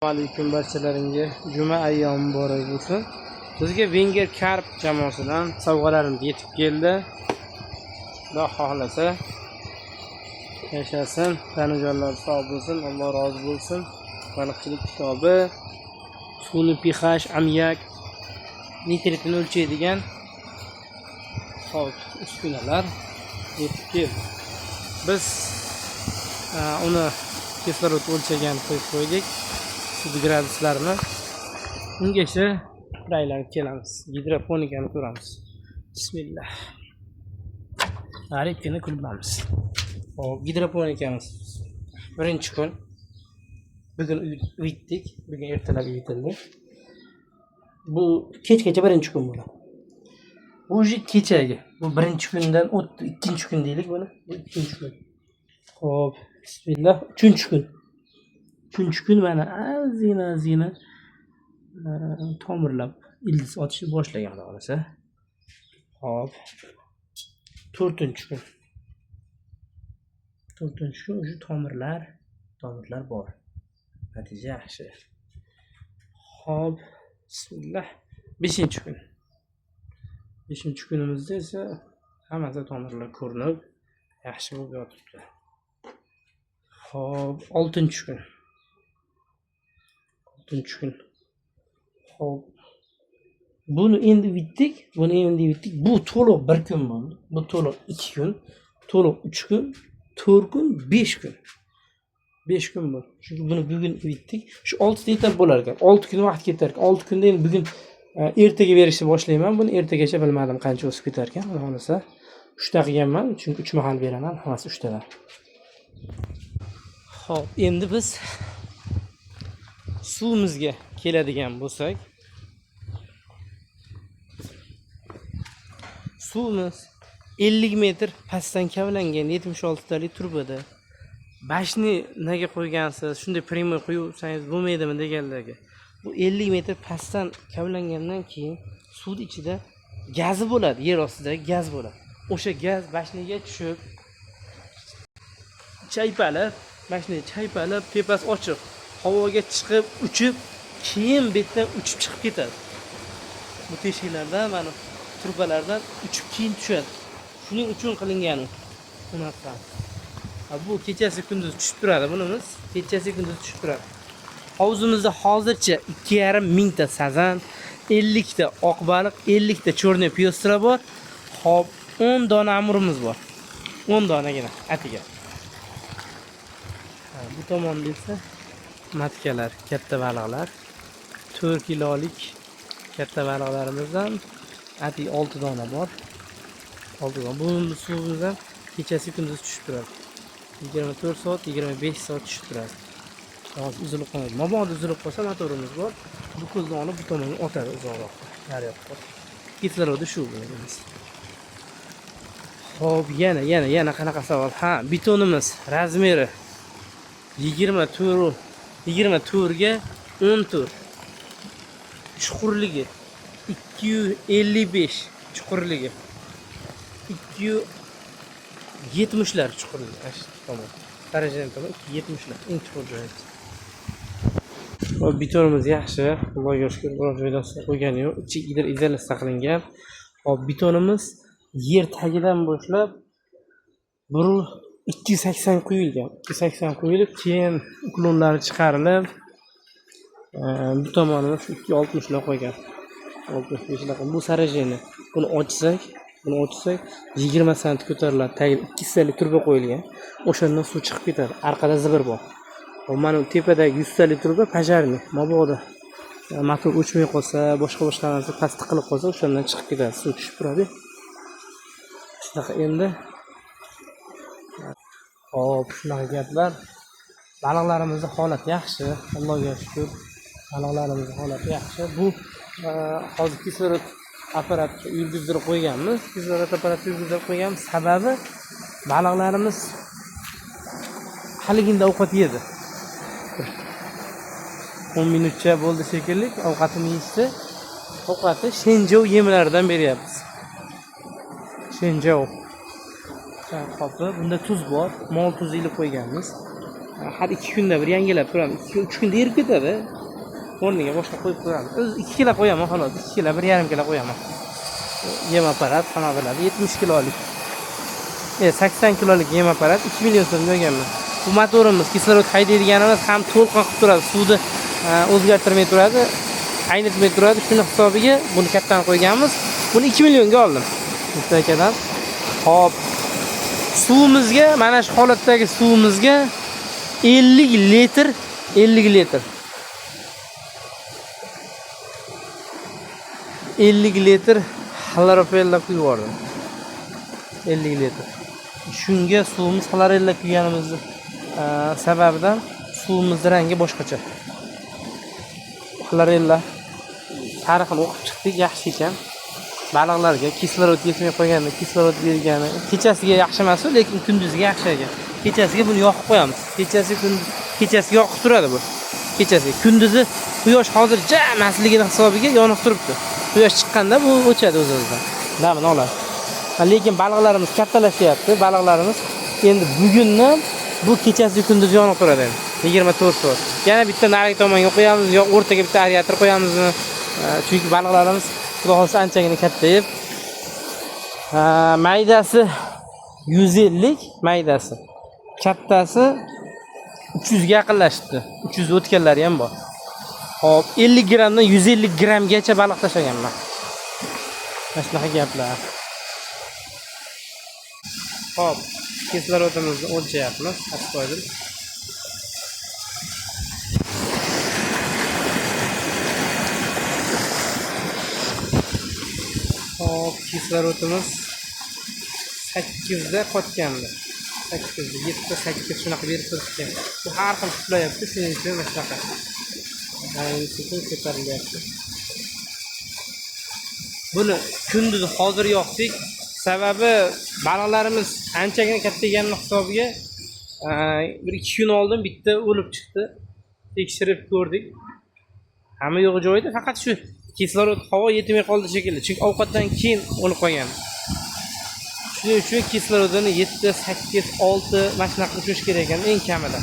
Alaykum barchalaringga juma ayyomi muborak bo'lsin. Bizga Wenger Karp jamoasidan sovg'alarimiz yetib keldi. Xudo xohlasa yashasin, tanijonlar sog' bo'lsin, Alloh rozi bo'lsin. Baliqchilik kitobi, suvni pH, ammiak, nitritini o'lchaydigan uskunalar yetib keldi. Biz uni kislorod o'lchagan qo'ydik. Sud graduslarni ungacha aylanib kelamiz. Gidroponikani ko'ramiz. Bismillah. G'aribgina kulbamiz. Hop, gidroponikamiz birinchi kun. Bugun uyitdik, bugun ertalab uyitildi. Bu kechgacha birinchi kun bo'ladi. Bu kechagi. Bu birinchi kundan o'tdi, ikkinchi kun deylik buni. Bu ikkinchi kun. Hop, bismillah, uchinchi kun. Uchinchi kun mana azina tomirlab ildiz otishni boshlagan xudo xolasa. Hop. To'rtinchi kun. To'rtinchi kun o'sha tomirlar bor. Natija yaxshi. Hop, bismillah. Beshinchi kun. Beshinchi kunimizda esa hammasi tomirlar ko'rinib yaxshi bo'lib yotibdi. Hop, oltinchi kun. Hop. Buni endi bitdik. Bu to'liq bir kun bo'ldi. Bu to'liq 2 kun, to'liq 3 kun, 4 kun, 5 kun. 5 kun bo'ldi. Chunki buni bugun bitdik. Shu 6 ta etap bo'lar ekan. 6 kun vaqt ketar ekan. 6 kunda endi bugun ertaga berishni boshlayman. Buni ertagacha bilmadim qancha o'sib ketar ekan. Xudo xolasa 3 ta qilganman, chunki 3 mahal beraman. Hammasi 3 tadan. Hop, endi biz suvimizga keladigan bo'lsak, suvimiz 50 metr pastdan kavlangan 76 talik turbada. Bashni nega qo'ygansiz? Shunday primoy qo'ysangiz bo'lmaydimi deganlarga. Bu 50 metr pastdan kavlangandan keyin suv ichida gazi bo'ladi, yer ostida gaz bo'ladi. O'sha gaz bashniga tushib chaypalab, tepasi ochiq, havoga chiqib, uchib, keyin betdan uchib chiqib ketadi. Bu teshiklardan, mana turbalardan uchib keyin tushadi. Shuning uchun qilingan unaqa. Bu kechasi kunduz tushib turadi bunimiz. Kechasi kunduz tushib turadi. Hovuzimizda hozircha 2,5 mingta sazan, 50 ta oq baliq, 50 ta cho'rniy pyostra bor. Hop, 10 dona amurimiz bor. 10 donagina atiga. Bu tomonda esa matkalar, katta baliqlar, 4 kilolik katta baliqlarimizdan ati 6 dona bor. 6 dona. Bu suvimizdan kechasi kunduz tushib turadi. 24 soat, 25 soat tushib turadi. Hozir uzilib qoladi. Mabodo uzilib qolsa motorimiz bor. Bu ko'zni olib bu tomonga otadi uzoqroqqa. Naryoqqa. Kislorodni shu bo'lamiz. Hop, yana qanaqa savol? Ha, betonimiz razmeri 24 ga 14. Chuqurligi 255 chuqurligi. 270lar chuqurligi. Tamam. Darajadan tomon 270lar eng chuqur joyi. Hop, betonimiz yaxshi. Xudoga shukr, biror joyda qo'ygani yo'q. Ichiga izolyatsiya qilingan. Hop, betonimiz yer tagidan boshlab 280 quyilgan. 280 quyilib, keyin uklonlari chiqarilib, bu tomonini 260 lar qo'ygan. 65 lar. Bu sarajeni. Buni ochsak 20 sm ko'tariladi. Tagiga 2 talik turba qo'yilgan. O'shandan suv chiqib ketadi. Orqada zibir bor. Mana tepadagi 100 talik turba pajarni. Mabodo motor o'chmay qolsa, boshqa narsa past qilib qolsa, o'shandan chiqib ketadi. Suv tushib turadi. Shunaqa endi. Hop, shunaqa gaplar. Baliqlarimizning holati yaxshi. Allohga shukr. Baliqlarimizning holati yaxshi. Bu hozir kislorod apparatni yurgizdirib qo'yganmiz. Sababi baliqlarimiz haliginda ovqat yedi. 10 minutcha bo'ldi shekilli ovqatini yeyishdi. Ovqati shenjov yemlaridan beryapmiz. Shenjov. Qopni bunda tuz bor, mol tuzi ilib qo'yganmiz. har 2 kunda bir yangilab turamiz. 2-3 kunda erib ketadi. O'rniga boshqa qo'yib qo'yamiz. O'zi 2 kilo qo'yaman xolos. 2 kilo, 1,5 kilo qo'yaman. Yem apparat hamma biladi. 70 kilolik. 80 kilolik yem apparat 2 million so'm berganman. Bu motorimiz kislorod haydaydiganimiz ham to'lqin qilib turadi. Suvni o'zgartirmay turadi. Aynitmay turadi. Shuni hisobiga buni kattani qo'yganmiz. Buni 2 millionga oldim. Mustakadan. Hop. Suvimizga, mana shu holatdagi suvimizga 50 litr 50 litr 50 litr xlorofilla quyib yubordim. 50 litr. Shunga suvimiz xlorella quyganimizning sababidan suvimizning rangi boshqacha. Xlorella tarixini o'qib chiqdik, yaxshi ekan. Baliqlarga kislorod yetmay qolganda kislorod bergani, kechasiga yaxshi emas, lekin kunduziga yaxshi ekan. Kechasiga buni yoqib qo'yamiz. Kechasiga yoqib turadi bu. Kechasiga. Kunduzi quyosh hozir jamasligini hisobiga yonib turibdi. Quyosh chiqqanda bu o'chadi o'z-o'zidan. Damini oladi. Lekin baliqlarimiz kattalashyapti. Baliqlarimiz endi bugundan bu kechasi kunduz yonib turadi endi. 24 soat. Yana bitta narigi tomonga qo'yamiz, yo o'rtaga bitta radiator qo'yamizmi? Chunki baliqlarimiz xudo xolsa anchagina kattayib. Maydasi 150, maydasi. Kattasi 300 ga yaqinlashibdi. 300 o'tganlari ham bor. Hop, 50 gramdan 150 gramgacha baliq tashlaganman. Mana shunaqa gaplar. Hop, kislorodimizni o'lchayapmiz, astoydil. Hop, kislorodimiz 8 da qotgandi. 8, 7, 8 shunaqa berib turibdi. Bu har xil tuplayapti, shuning uchun mana shunaqa. Ayni sekin ko'tarilyapti. Buni kunduz hozir yoqdik. Sababi baliqlarimiz anchagina kattagani hisobiga 1-2 kun oldin bitta o'lib chiqdi. Tekshirib ko'rdik. Hamma yo'q joyida, faqat shu kislorod havo yetmay qoldi shekilli. Chunki ovqatdan keyin o'lib qolgan. Shuning uchun kislorodini 7, 8, 6 mana shunaqa uchish kerak ekan eng kamida.